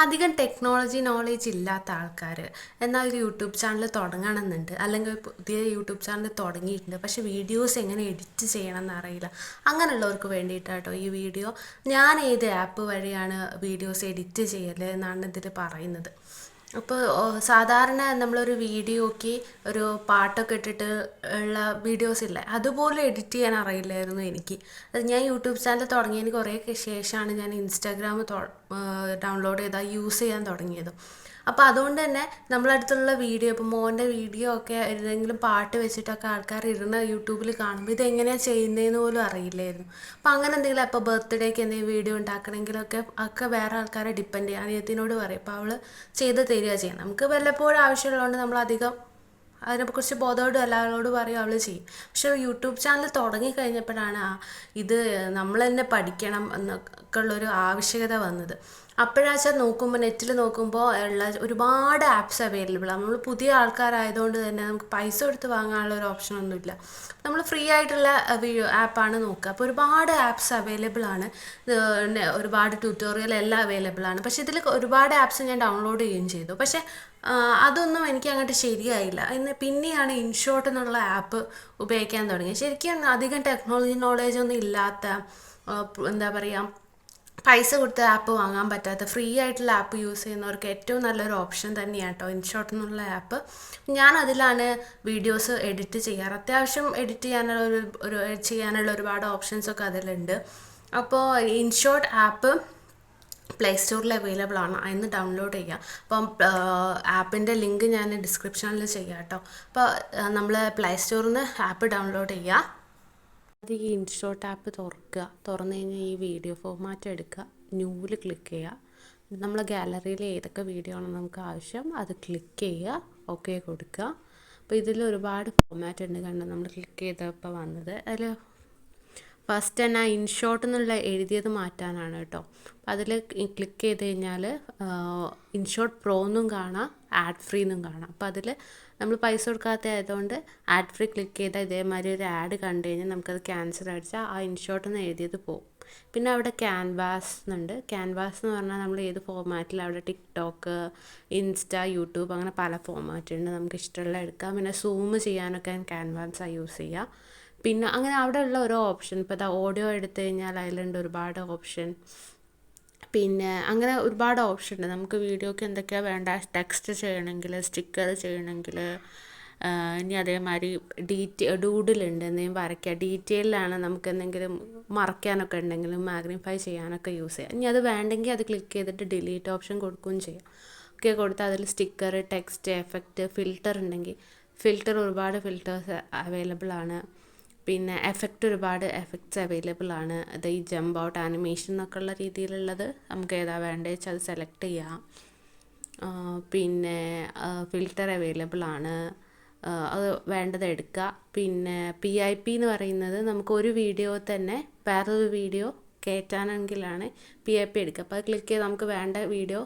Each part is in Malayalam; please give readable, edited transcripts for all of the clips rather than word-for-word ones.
അധികം ടെക്നോളജി നോളേജ് ഇല്ലാത്ത ആൾക്കാർ എന്നാൽ ഒരു യൂട്യൂബ് ചാനൽ തുടങ്ങണമെന്നുണ്ട്, അല്ലെങ്കിൽ ഒരു പുതിയ യൂട്യൂബ് ചാനൽ തുടങ്ങിയിട്ടുണ്ട്, പക്ഷേ വീഡിയോസ് എങ്ങനെ എഡിറ്റ് ചെയ്യണം എന്നറിയില്ല. അങ്ങനെയുള്ളവർക്ക് വേണ്ടിയിട്ടാട്ടോ ഈ വീഡിയോ. ഞാൻ ഏത് ആപ്പ് വഴിയാണ് വീഡിയോസ് എഡിറ്റ് ചെയ്യൽ എന്നാണ് ഇതിൽ പറയുന്നത്. അപ്പോൾ സാധാരണ നമ്മളൊരു വീഡിയോക്ക് ഒരു പാട്ടൊക്കെ ഇട്ടിട്ട് ഉള്ള വീഡിയോസ് ഇല്ലേ, അതുപോലെ എഡിറ്റ് ചെയ്യാൻ അറിയില്ലായിരുന്നു എനിക്ക്. അത് ഞാൻ യൂട്യൂബ് ചാനൽ തുടങ്ങിയതിന് കുറേ ശേഷമാണ് ഞാൻ ഇൻസ്റ്റാഗ്രാം ഡൗൺലോഡ് ചെയ്താൽ യൂസ് ചെയ്യാൻ തുടങ്ങിയത്. അപ്പോൾ അതുകൊണ്ട് തന്നെ നമ്മളടുത്തുള്ള വീഡിയോ, ഇപ്പോൾ മോൻ്റെ വീഡിയോ ഒക്കെ ഏതെങ്കിലും പാട്ട് വെച്ചിട്ടൊക്കെ ആൾക്കാർ ഇരുന്ന് യൂട്യൂബിൽ കാണുമ്പോൾ ഇതെങ്ങനെയാണ് ചെയ്യുന്നതെന്ന് പോലും അറിയില്ലായിരുന്നു. അപ്പോൾ അങ്ങനെ എന്തെങ്കിലും ഇപ്പോൾ ബർത്ത്ഡേക്ക് എന്തെങ്കിലും വീഡിയോ ഉണ്ടാക്കണമെങ്കിലൊക്കെ വേറെ ആൾക്കാരെ ഡിപ്പെൻഡ് ചെയ്യാം. അനിയത്തിനോട് പറയും, അപ്പോൾ അവൾ ചെയ്ത് തരിക ചെയ്യണം. നമുക്ക് വല്ലപ്പോഴും ആവശ്യമുള്ളതുകൊണ്ട് നമ്മളധികം അതിനെക്കുറിച്ച് ബോധോടും എല്ലാവരോട് പറയും, അവൾ ചെയ്യും. പക്ഷേ യൂട്യൂബ് ചാനൽ തുടങ്ങിക്കഴിഞ്ഞപ്പോഴാണ് ഇത് നമ്മൾ തന്നെ പഠിക്കണം എന്നൊക്കെ ഉള്ളൊരു ആവശ്യകത വന്നത്. അപ്പോഴാച്ചാൽ നോക്കുമ്പോൾ നെറ്റിൽ നോക്കുമ്പോൾ ഉള്ള ഒരുപാട് ആപ്സ് അവൈലബിൾ ആണ്. നമ്മൾ പുതിയ ആൾക്കാരായതുകൊണ്ട് തന്നെ നമുക്ക് പൈസ കൊടുത്ത് വാങ്ങാനുള്ള ഒരു ഓപ്ഷനൊന്നുമില്ല. നമ്മൾ ഫ്രീ ആയിട്ടുള്ള ആപ്പാണ് നോക്കുക. അപ്പോൾ ഒരുപാട് ആപ്സ് അവൈലബിൾ ആണ്, ഒരുപാട് ട്യൂട്ടോറിയൽ എല്ലാം അവൈലബിൾ ആണ്. പക്ഷേ ഇതിൽ ഒരുപാട് ആപ്സ് ഞാൻ ഡൗൺലോഡ് ചെയ്യുകയും ചെയ്തു. പക്ഷേ അതൊന്നും എനിക്ക് അങ്ങോട്ട് ശരിയായില്ല. പിന്നെയാണ് ഇൻഷോട്ട് എന്നുള്ള ആപ്പ് ഉപയോഗിക്കാൻ തുടങ്ങി. ശരിക്കും അധികം ടെക്നോളജി നോളേജ് ഒന്നും ഇല്ലാത്ത, എന്താ പറയുക, പൈസ കൊടുത്ത് ആപ്പ് വാങ്ങാൻ പറ്റാത്ത ഫ്രീ ആയിട്ടുള്ള ആപ്പ് യൂസ് ചെയ്യുന്നവർക്ക് ഏറ്റവും നല്ലൊരു ഓപ്ഷൻ തന്നെയാണ് കേട്ടോ ഇൻഷോട്ട് എന്നുള്ള ആപ്പ്. ഞാൻ അതിലാണ് വീഡിയോസ് എഡിറ്റ് ചെയ്യാറ്. അത്യാവശ്യം എഡിറ്റ് ചെയ്യാനുള്ള ഒരുപാട് ഓപ്ഷൻസൊക്കെ അതിലുണ്ട്. അപ്പോൾ ഇൻഷോട്ട് ആപ്പ് പ്ലേ സ്റ്റോറിൽ അവൈലബിൾ ആണ്, അതിന് ഡൗൺലോഡ് ചെയ്യുക. അപ്പം ആപ്പിൻ്റെ ലിങ്ക് ഞാൻ ഡിസ്ക്രിപ്ഷനിൽ ചെയ്യാം കേട്ടോ. അപ്പോൾ നമ്മൾ പ്ലേ സ്റ്റോറിൽ നിന്ന് ആപ്പ് ഡൗൺലോഡ് ചെയ്യുക. അത് ഈ ഇൻഷോട്ട് ആപ്പ് തുറന്നു കഴിഞ്ഞാൽ ഈ വീഡിയോ ഫോർമാറ്റ് എടുക്കുക, ന്യൂവിൽ ക്ലിക്ക് ചെയ്യുക. നമ്മൾ ഗാലറിയിൽ ഏതൊക്കെ വീഡിയോ ആണോ നമുക്ക് ആവശ്യം അത് ക്ലിക്ക് ചെയ്യുക, ഓക്കെ കൊടുക്കുക. അപ്പോൾ ഇതിൽ ഒരുപാട് ഫോർമാറ്റ് ഉണ്ട്, കണ്ടോ നമ്മൾ ക്ലിക്ക് ചെയ്തപ്പോൾ വന്നത്. അതിൽ ഫസ്റ്റ് തന്നെ ഇൻഷോട്ട് എന്നുള്ള എഴുതിയത് മാറ്റാനാണ് കേട്ടോ. അപ്പോൾ അതിൽ ക്ലിക്ക് ചെയ്ത് കഴിഞ്ഞാൽ ഇൻഷോട്ട് പ്രോ എന്നും കാണാം, ആഡ് ഫ്രീ എന്നും കാണാം. അപ്പോൾ അതിൽ നമ്മൾ പൈസ കൊടുക്കാത്ത ആയതുകൊണ്ട് ആഡ് ഫ്രീ ക്ലിക്ക് ചെയ്താൽ ഇതേമാതിരി ഒരു ആഡ് കണ്ടു കഴിഞ്ഞാൽ നമുക്കത് ക്യാൻസൽ അടിച്ചാൽ ആ ഇൻഷോട്ട് എന്ന് എഴുതിയത് പോകും. പിന്നെ അവിടെ ക്യാൻവാസ് എന്നുണ്ട്. ക്യാൻവാസ് എന്ന് പറഞ്ഞാൽ നമ്മൾ ഏത് ഫോർമാറ്റിൽ, അവിടെ ടിക്ടോക്ക്, ഇൻസ്റ്റ, യൂട്യൂബ്, അങ്ങനെ പല ഫോർമാറ്റ് ഉണ്ട്, നമുക്ക് ഇഷ്ടമുള്ള എടുക്കാം. പിന്നെ സൂം ചെയ്യാനൊക്കെ ക്യാൻവാസാണ് യൂസ് ചെയ്യുക. പിന്നെ അങ്ങനെ അവിടെയുള്ള ഓരോ ഓപ്ഷൻ, ഇപ്പോൾ ഓഡിയോ എടുത്തു കഴിഞ്ഞാൽ അതിലുണ്ട് ഒരുപാട് ഓപ്ഷൻ. പിന്നെ അങ്ങനെ ഒരുപാട് ഓപ്ഷൻ ഉണ്ട്. നമുക്ക് വീഡിയോക്ക് എന്തൊക്കെയാണ് വേണ്ട, ടെക്സ്റ്റ് ചെയ്യണമെങ്കിൽ, സ്റ്റിക്കർ ചെയ്യണമെങ്കിൽ, ഇനി അതേമാതിരി ഡൂഡിലുണ്ട്, എന്തെങ്കിലും വരയ്ക്കുക. ഡീറ്റെയിലാണ് നമുക്ക് എന്തെങ്കിലും മറയ്ക്കാനൊക്കെ ഉണ്ടെങ്കിലും മാഗ്നിഫൈ ചെയ്യാനൊക്കെ യൂസ് ചെയ്യാം. ഇനി അത് വേണ്ടെങ്കിൽ അത് ക്ലിക്ക് ചെയ്തിട്ട് ഡിലീറ്റ് ഓപ്ഷൻ കൊടുക്കുകയും ചെയ്യാം. ഒക്കെ കൊടുത്താൽ അതിൽ സ്റ്റിക്കർ, ടെക്സ്റ്റ്, എഫക്റ്റ്, ഫിൽറ്റർ ഉണ്ടെങ്കിൽ ഫിൽറ്റർ, ഒരുപാട് ഫിൽറ്റേഴ്സ് അവൈലബിൾ ആണ്. പിന്നെ ഒരുപാട് എഫക്ട്സ് അവൈലബിൾ ആണ്. അത് ഈ ജമ്പ് ഔട്ട്, ആനിമേഷൻ എന്നൊക്കെ ഉള്ള രീതിയിലുള്ളത് നമുക്ക് ഏതാ വേണ്ടത് വെച്ചാൽ അത് സെലക്ട് ചെയ്യാം. പിന്നെ ഫിൽറ്റർ അവൈലബിൾ ആണ്, അത് വേണ്ടത് എടുക്കുക. പിന്നെ PIP എന്ന് പറയുന്നത് നമുക്ക് ഒരു വീഡിയോ തന്നെ വേറൊരു വീഡിയോ കയറ്റാനെങ്കിലാണ് PIP എടുക്കുക. അപ്പോൾ അത് ക്ലിക്ക് ചെയ്ത് നമുക്ക് വേണ്ട വീഡിയോ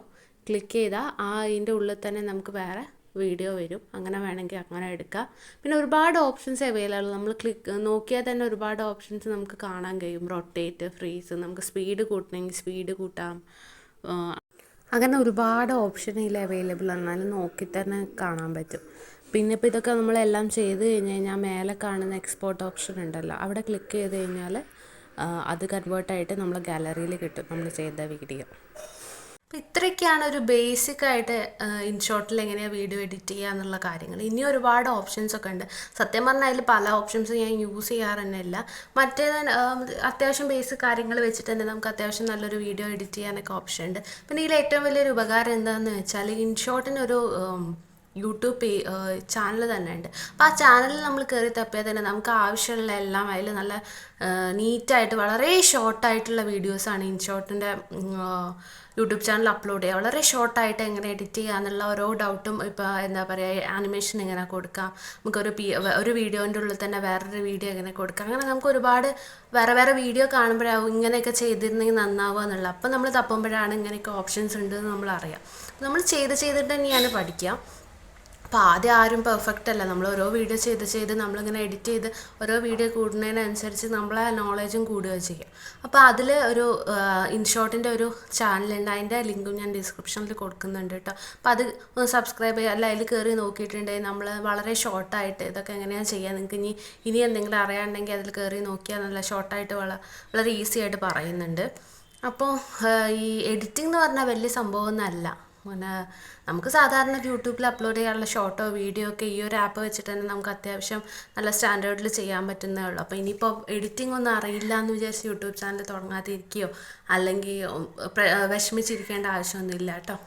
ക്ലിക്ക് ചെയ്താൽ അതിൻ്റെ ഉള്ളിൽ തന്നെ നമുക്ക് വേറെ വീഡിയോ വരും. അങ്ങനെ വേണമെങ്കിൽ അങ്ങനെ എടുക്കാം. പിന്നെ ഒരുപാട് ഓപ്ഷൻസ് അവൈലബിൾ, നമ്മൾ നോക്കിയാൽ തന്നെ ഒരുപാട് ഓപ്ഷൻസ് നമുക്ക് കാണാൻ കഴിയും. റൊട്ടേറ്റ്, ഫ്രീസ്, നമുക്ക് സ്പീഡ് കൂട്ടണമെങ്കിൽ സ്പീഡ് കൂട്ടാം. അങ്ങനെ ഒരുപാട് ഓപ്ഷൻ ഇതിൽ അവൈലബിൾ ആണ്, എന്നാലും നോക്കി തന്നെ കാണാൻ പറ്റും. പിന്നെ ഇപ്പോൾ ഇതൊക്കെ നമ്മളെല്ലാം ചെയ്ത് കഴിഞ്ഞ് കഴിഞ്ഞാൽ മേലെ കാണുന്ന എക്സ്പോർട്ട് ഓപ്ഷൻ ഉണ്ടല്ലോ, അവിടെ ക്ലിക്ക് ചെയ്ത് കഴിഞ്ഞാൽ അത് കൺവേർട്ടായിട്ട് നമ്മൾ ഗാലറിയിൽ കിട്ടും നമ്മൾ ചെയ്ത വീഡിയോ. അപ്പോൾ ഇത്രയൊക്കെയാണ് ഒരു ബേസിക്കായിട്ട് ഇൻഷോട്ടിൽ എങ്ങനെയാണ് വീഡിയോ എഡിറ്റ് ചെയ്യുക എന്നുള്ള കാര്യങ്ങൾ. ഇനി ഒരുപാട് ഓപ്ഷൻസൊക്കെ ഉണ്ട്. സത്യം പറഞ്ഞാൽ അതിൽ പല ഓപ്ഷൻസും ഞാൻ യൂസ് ചെയ്യാറ് തന്നെ ഇല്ല. അത്യാവശ്യം ബേസിക് കാര്യങ്ങൾ വെച്ചിട്ട് തന്നെ നമുക്ക് അത്യാവശ്യം നല്ലൊരു വീഡിയോ എഡിറ്റ് ചെയ്യാനൊക്കെ ഓപ്ഷൻ ഉണ്ട്. പിന്നെ ഇതിൽ ഏറ്റവും വലിയൊരു ഉപകാരം എന്താണെന്ന് വെച്ചാൽ ഇൻഷോട്ടിനൊരു യൂട്യൂബ് ചാനൽ തന്നെ ഉണ്ട്. അപ്പോൾ ആ ചാനലിൽ നമ്മൾ കയറി തപ്പിയാൽ തന്നെ നമുക്ക് ആവശ്യമുള്ള എല്ലാം അതിൽ നല്ല നീറ്റായിട്ട് വളരെ ഷോർട്ടായിട്ടുള്ള വീഡിയോസാണ് ഇൻഷോട്ടിൻ്റെ യൂട്യൂബ് ചാനൽ അപ്ലോഡ് ചെയ്യുക. വളരെ ഷോർട്ടായിട്ട് എങ്ങനെ എഡിറ്റ് ചെയ്യുക എന്നുള്ള ഓരോ ഡൗട്ടും, ഇപ്പോൾ എന്താ പറയുക, ആനിമേഷൻ എങ്ങനെ കൊടുക്കാം, ഒരു വീഡിയോൻ്റെ ഉള്ളിൽ തന്നെ വേറൊരു വീഡിയോ എങ്ങനെ കൊടുക്കാം, അങ്ങനെ നമുക്ക് ഒരുപാട് വേറെ വീഡിയോ കാണുമ്പോഴാവും ഇങ്ങനെയൊക്കെ ചെയ്തിരുന്നെങ്കിൽ നന്നാവുക എന്നുള്ളത്. അപ്പം നമ്മൾ തപ്പുമ്പോഴാണ് ഇങ്ങനെയൊക്കെ ഓപ്ഷൻസ് ഉണ്ട് എന്ന് നമ്മൾ അറിയാം. നമ്മൾ ചെയ്തിട്ട് തന്നെയാണ് പഠിക്കുക. അപ്പോൾ ആദ്യം ആരും പെർഫെക്റ്റ് അല്ല. നമ്മൾ ഓരോ വീഡിയോ ചെയ്ത് നമ്മളിങ്ങനെ എഡിറ്റ് ചെയ്ത് ഓരോ വീഡിയോ കൂടുന്നതിനനുസരിച്ച് നമ്മളെ നോളേജും കൂടുകയും ചെയ്യും. അപ്പോൾ അതിൽ ഒരു ഇൻഷോട്ടിൻ്റെ ഒരു ചാനലുണ്ട്, അതിൻ്റെ ലിങ്കും ഞാൻ ഡിസ്ക്രിപ്ഷനിൽ കൊടുക്കുന്നുണ്ട് കേട്ടോ. അപ്പോൾ അത് ഒന്ന് സബ്സ്ക്രൈബ് ചെയ്യുക. അല്ല, അതിൽ കയറി നോക്കിയിട്ടുണ്ടെങ്കിൽ നമ്മൾ വളരെ ഷോർട്ടായിട്ട് ഇതൊക്കെ എങ്ങനെയാണ് ചെയ്യുക, നിങ്ങൾക്ക് ഇനി എന്തെങ്കിലും അറിയാനുണ്ടെങ്കിൽ അതിൽ കയറി നോക്കിയാൽ നല്ല ഷോർട്ടായിട്ട് വളരെ ഈസി ആയിട്ട് പറയുന്നുണ്ട്. അപ്പോൾ ഈ എഡിറ്റിംഗ് എന്ന് പറഞ്ഞാൽ വലിയ സംഭവമൊന്നുമല്ല. പിന്നെ നമുക്ക് സാധാരണ യൂട്യൂബിൽ അപ്ലോഡ് ചെയ്യാനുള്ള ഷോർട്ടോ വീഡിയോ ഒക്കെ ഈ ഒരു ആപ്പ് വെച്ചിട്ട് തന്നെ നമുക്ക് അത്യാവശ്യം നല്ല സ്റ്റാൻഡേർഡിൽ ചെയ്യാൻ പറ്റുന്നേ ഉള്ളൂ. അപ്പോൾ ഇനിയിപ്പോൾ എഡിറ്റിംഗ് ഒന്നും അറിയില്ല എന്ന് വിചാരിച്ച് യൂട്യൂബ് ചാനൽ തുടങ്ങാതിരിക്കുകയോ അല്ലെങ്കിൽ വിഷമിച്ചിരിക്കേണ്ട ആവശ്യമൊന്നുമില്ല കേട്ടോ.